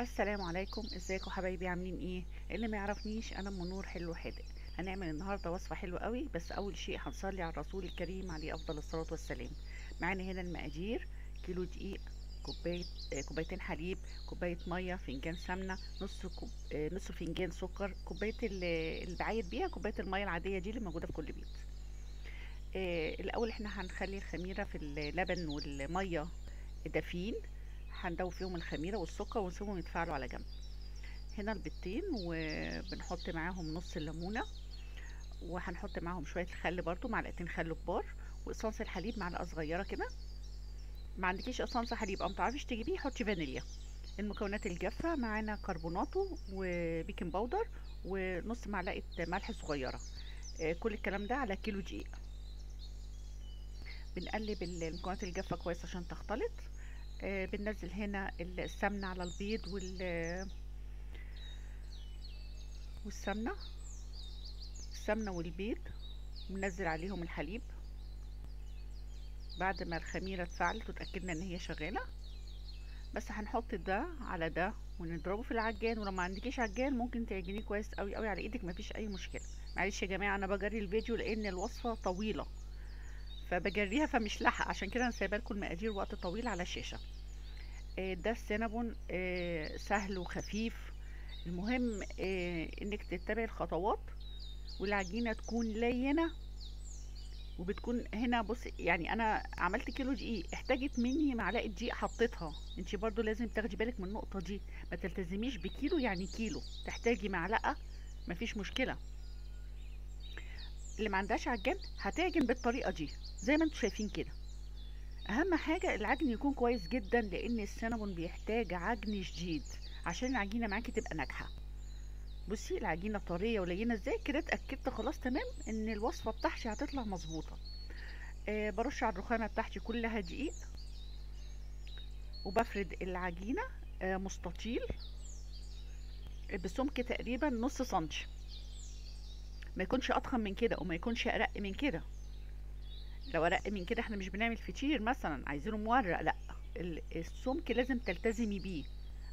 السلام عليكم، ازيكم حبايبي؟ عاملين ايه؟ اللي ما يعرفنيش انا ام نور حلو حادق. هنعمل النهارده وصفه حلوه قوي، بس اول شيء هنصلي على الرسول الكريم عليه افضل الصلاه والسلام. معانا هنا المقادير: كيلو دقيق، كوبايه كوبايتين حليب، كوبايه ميه، فنجان سمنه، نص فنجان سكر، كوبايه اللي بعاير بيها كوبايه الميه العاديه دي اللي موجوده في كل بيت. الاول احنا هنخلي الخميره في اللبن والميه دافين. هندوب فيهم الخميره والسكر ونسيبهم يتفاعلوا على جنب. هنا البيضتين وبنحط معاهم نص الليمونة، وهنحط معاهم شوية الخل، برضو معلقتين خل كبار، وقصاص الحليب معلقة صغيرة كده. ما عندكيش قصاص حليب او متعرفيش تجيبيه، حطي فانيليا. المكونات الجافة معانا: كربوناتو وبيكنج باودر ونص معلقة ملح صغيرة. كل الكلام ده على كيلو دقيق. بنقلب المكونات الجافة كويس عشان تختلط. بننزل هنا السمنة على البيض والسمنة، السمنة والبيض، وننزل عليهم الحليب بعد ما الخميرة اتفعلت وتأكدنا ان هي شغالة. بس هنحط ده على ده ونضربه في العجان، ولو ما عندكيش عجان ممكن تعجنيه كويس قوي قوي على ايدك، مفيش اي مشكلة. معلش يا جماعة، انا بجري الفيديو لان الوصفة طويلة فبجريها، فمش لاحقة، عشان كده انا سايبه لكم المقادير وقت طويل على الشاشة. ده السينابون، سهل وخفيف. المهم انك تتبعي الخطوات، والعجينة تكون لينة. وبتكون هنا بص، يعني انا عملت كيلو دقيق، احتاجت مني معلقه دقيق حطيتها. انتي برضو لازم تاخدي بالك من النقطه دي، ما تلتزميش بكيلو يعني كيلو، تحتاجي معلقه، مفيش مشكله. اللي ما عندهاش عجان هتعجن بالطريقه دي زي ما انتوا شايفين كده. اهم حاجه العجن يكون كويس جدا، لان السينابون بيحتاج عجن شديد عشان العجينه معاكي تبقى ناجحه. بصي العجينه طريه ولينه ازاي كده، اتاكدت خلاص تمام ان الوصفه بتاعتي هتطلع مظبوطه. برش على الرخامه بتاعتي كلها دقيق، وبفرد العجينة مستطيل بسمك تقريبا نص سنتي. ما يكونش أضخم من كده وما يكونش أرق من كده. لو أرق من كده احنا مش بنعمل فطير مثلا عايزينه مورق، لا. السمك لازم تلتزمي بيه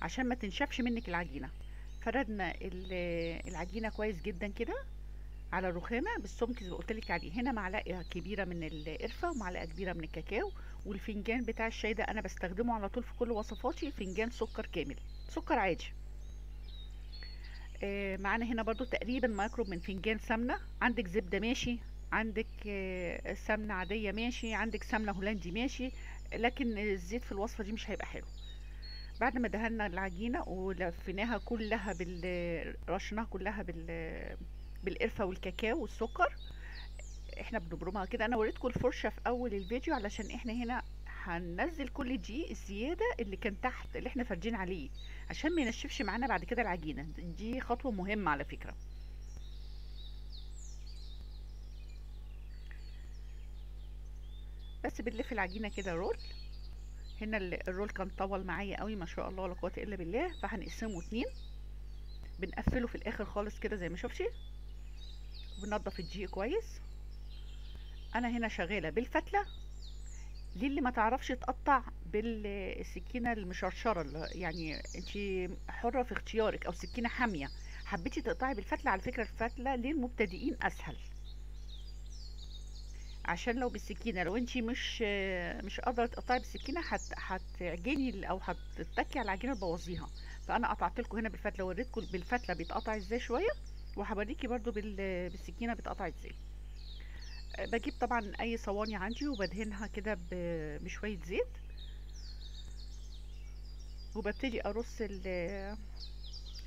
عشان ما تنشفش منك العجينة. فردنا العجينة كويس جدا كده على الرخامة بالسمك اللي قلتلك عليه. هنا معلقة كبيرة من القرفة ومعلقة كبيرة من الكاكاو. والفنجان بتاع الشاي ده أنا بستخدمه على طول في كل وصفاتي، فنجان سكر كامل، سكر عادي. معانا هنا برضو تقريبا ما يقرب من فنجان سمنة. عندك زبدة ماشي، عندك سمنة عادية ماشي، عندك سمنة هولندي ماشي، لكن الزيت في الوصفة دي مش هيبقى حلو. بعد ما دهنا العجينة ولفيناها كلها رشناها كلها بالقرفة والكاكاو والسكر. احنا بنبرمها كده. انا وريتكم الفرشة في اول الفيديو علشان احنا هنا هننزل كل دقيق الزيادة اللي كان تحت اللي احنا فارجين عليه، عشان ما ينشفش معانا بعد كده العجينة. دي خطوة مهمة على فكرة. بس بنلف العجينة كده رول. هنا الرول كان طول معايا قوي، ما شاء الله ولا قوة الا بالله، فهنقسمه اتنين. بنقفله في الاخر خالص كده زي ما شفتي. وبنضف الدقيق كويس. انا هنا شغالة بالفتلة. دي اللي ما تعرفش تقطع بالسكينة المشرشرة، يعني انت حرة في اختيارك، او سكينة حامية. حبيتي تقطعي بالفتلة، على فكرة الفتلة للمبتدئين اسهل. عشان لو بالسكينة، لو انت مش قادرة تقطعي بالسكينة هتعجني او هتتكي على العجينة تبوظيها. فانا قطعت لكم هنا بالفتلة، وريتكم بالفتلة بيتقطع ازاي شوية، وهوريكي برضو بالسكينة بيتقطع ازاي. بجيب طبعا اي صواني عندي وبدهنها كده بشوية زيت، وببتدي ارص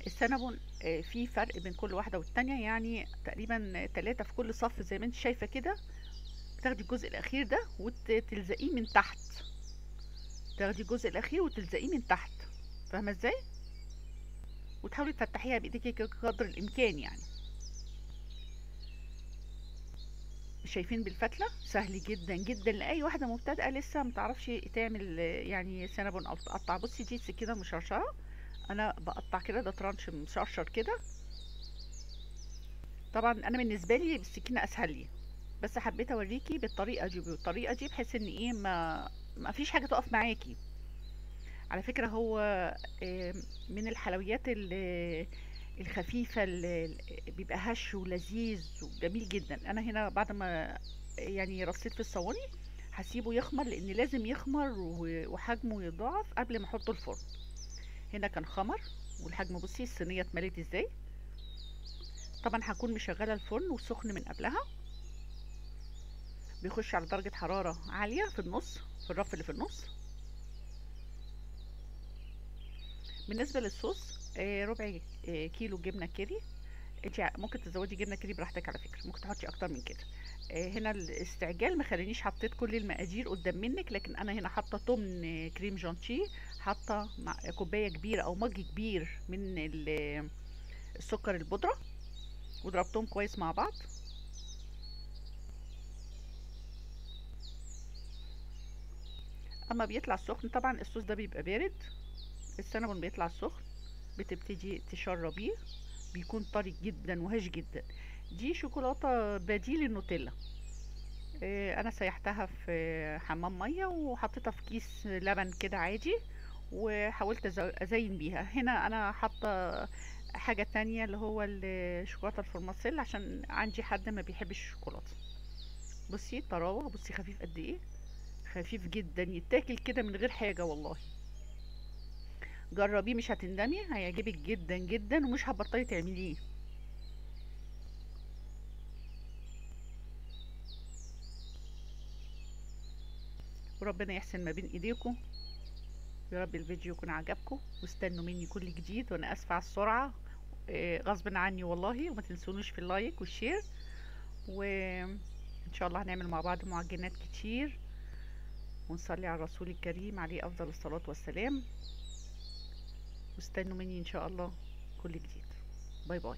السنابون. في فرق بين كل واحدة والتانية، يعني تقريبا 3 في كل صف زي ما انت شايفة كده. بتاخدي الجزء الاخير ده وتلزقيه من تحت، تاخدي الجزء الاخير وتلزقيه من تحت، فاهمة ازاي؟ وتحاولي تفتحيها بايديكي قدر الامكان يعني. شايفين بالفتلة سهل جدا جدا لاي واحدة مبتدئة لسه متعرفش تعمل يعني سنابون او تقطع. بصي دي السكينة مشرشرة، انا بقطع كده، ده ترانش مشرشر كده. طبعا انا بالنسبة لي بالسكينة اسهل لي، بس حبيت اوريكي بالطريقة دي بحيث ان ايه ما فيش حاجة تقف معاكي. على فكرة هو من الحلويات الخفيفة اللي بيبقى هش ولذيذ وجميل جدا. انا هنا بعد ما يعني رصيت في الصواني هسيبه يخمر، لان لازم يخمر وحجمه يضاعف قبل ما احطه الفرن. هنا كان خمر والحجم، بصي الصينية اتملت ازاي. طبعا هكون مشغلة الفرن وسخن من قبلها، بيخش على درجة حرارة عالية في النص، في الرف اللي في النص. بالنسبة للصوص ربع كيلو جبنة كيري. انت ممكن تزودي جبنة كيري براحتك، على فكرة ممكن تحطي اكتر من كده. هنا الاستعجال مخلينيش حطيت كل المقادير قدام منك، لكن انا هنا حاطه تمن كريم جانتيه، حاطه كوبايه كبيره او مج كبير من السكر البودره، وضربتهم كويس مع بعض. اما بيطلع السخن طبعا الصوص ده بيبقى بارد، السينابون بيطلع سخن، بتبتدي تشربيه، بيكون طري جدا وهش جدا. دي شوكولاته بديل النوتيلا. انا سيحتها في حمام ميه وحطيتها في كيس لبن كده عادي، وحاولت ازين بيها. هنا انا حاطه حاجه تانية اللي هو الشوكولاته الفورماسيل، عشان عندي حد ما بيحبش الشوكولاته. بصي طراوه، بصي خفيف قد ايه، خفيف جدا يتاكل كده من غير حاجه والله. جربيه مش هتندمي، هيعجبك جدا جدا ومش هتبطلي تعمليه. وربنا يحسن ما بين ايديكم. يا رب الفيديو يكون عجبكم، واستنوا مني كل جديد. وانا اسفه على السرعه، غصب عني والله. وما تنسونوش في اللايك والشير، وان شاء الله هنعمل مع بعض معجنات كتير، ونصلي على الرسول الكريم عليه افضل الصلاة والسلام. واستنوا مني ان شاء الله كل جديد. باي باي.